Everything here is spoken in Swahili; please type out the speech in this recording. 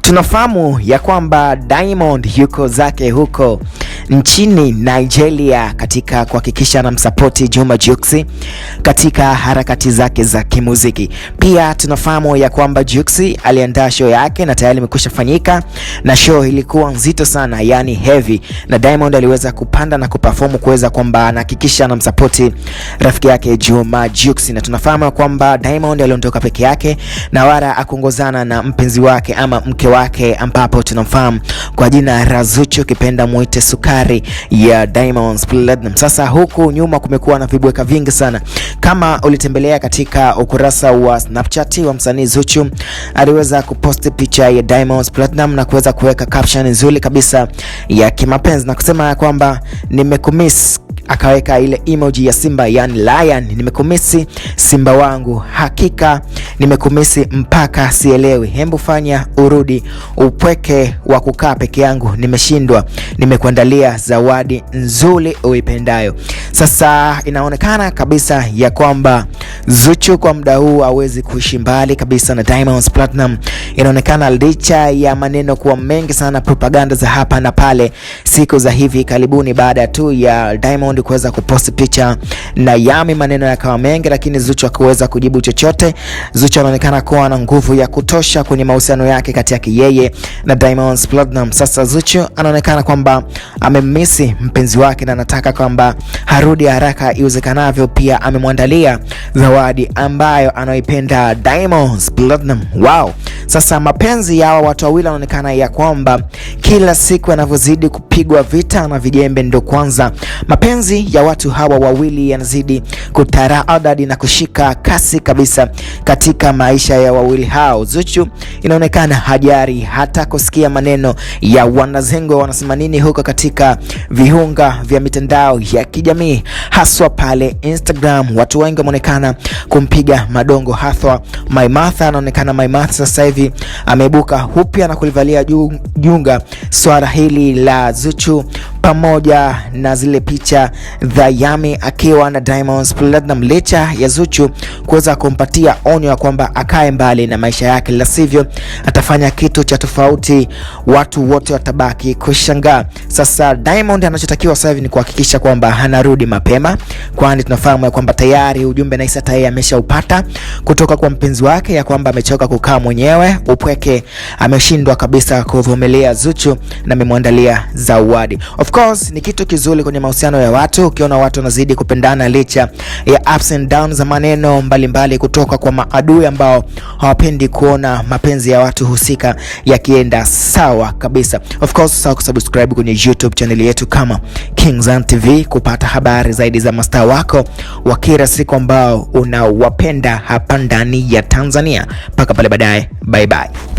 Tunafahamu ya kwamba Diamond yuko zake huko nchini Nigeria katika kuhakikisha anamsapoti Juma Jux katika harakati zake za kimuziki. Pia tunafahamu ya kwamba Jux aliandaa show yake na tayari imekwisha fanyika, na show ilikuwa nzito sana, yani heavy, na Diamond aliweza kupanda na kuperform kuweza kwamba anahakikisha anamsapoti rafiki yake Juma Jux. Na tunafahamu kwamba Diamond aliondoka peke yake na wala akuongozana na mpenzi wake ama mke wake, ambapo tunamfahamu kwa jina la Zuchu, kipenda muite sukari ya Diamond Platnumz. Sasa huku nyuma kumekuwa na vibweka vingi sana. Kama ulitembelea katika ukurasa wa Snapchat wa msanii Zuchu, aliweza kuposti picha ya Diamond Platnumz na kuweza kuweka caption nzuri kabisa ya kimapenzi na kusema kwamba nimekumiss, akaweka ile emoji ya simba, yani lion. Nimekumisi simba wangu, hakika nimekumisi mpaka sielewi, hembu fanya urudi, upweke wa kukaa peke yangu nimeshindwa, nimekuandalia zawadi nzuri uipendayo. Sasa inaonekana kabisa ya kwamba Zuchu kwa muda huu hawezi kuishi mbali kabisa na Diamond Platnumz. Inaonekana licha ya maneno kuwa mengi sana, propaganda za hapa na pale siku za hivi karibuni, baada tu ya Diamond kuweza kuposti picha na Yami, maneno yakawa mengi, lakini Zuchu hakuweza kujibu chochote. Zuchu anaonekana kuwa na nguvu ya kutosha kwenye mahusiano yake kati yake yeye na Diamond Platnumz. Sasa Zuchu anaonekana kwamba amemisi mpenzi wake na anataka kwamba harudi haraka iwezekanavyo. Pia amemwandalia zawadi ambayo anaipenda Diamond Platnumz. Wow. Sasa mapenzi ya watu wawili yanaonekana ya kwamba kila siku yanavyozidi kupigwa vita na vijembe ndo kwanza mapenzi ya watu hawa wawili yanazidi kutaraadadi na kushika kasi kabisa katika maisha ya wawili hao. Zuchu inaonekana hajari hata kusikia maneno ya wanazengo wanasema nini huko katika viunga vya mitandao ya kijamii, haswa pale Instagram. Watu wengi wameonekana kumpiga madongo, haswa Maimartha. Anaonekana Maimartha sasa hivi ameibuka upya na kulivalia junga swala hili la Zuchu pamoja na zile picha za Yami akiwa na Diamond Platnumz, licha ya Zuchu kuweza kumpatia onyo ya kwamba akae mbali na maisha yake, la sivyo atafanya kitu cha tofauti, watu wote watabaki kushangaa. Sasa Diamond anachotakiwa sasa hivi ni kuhakikisha kwamba anarudi mapema, kwani tunafahamu ya kwamba tayari ujumbe na Isa ameshaupata kutoka kwa mpenzi wake ya kwamba amechoka kukaa mwenyewe, upweke ameshindwa kabisa kuvumilia Zuchu na amemwandalia zawadi. Of course ni kitu kizuri kwenye mahusiano ya watu, ukiona watu wanazidi kupendana licha ya ups and downs za maneno mbalimbali kutoka kwa maadui ambao hawapendi kuona mapenzi ya watu husika yakienda sawa kabisa. Of course usahau kusubscribe kwenye YouTube channel yetu kama Kingzan TV kupata habari zaidi za mastaa wako wa kila siku ambao unawapenda hapa ndani ya Tanzania. Paka pale baadaye, bye bye.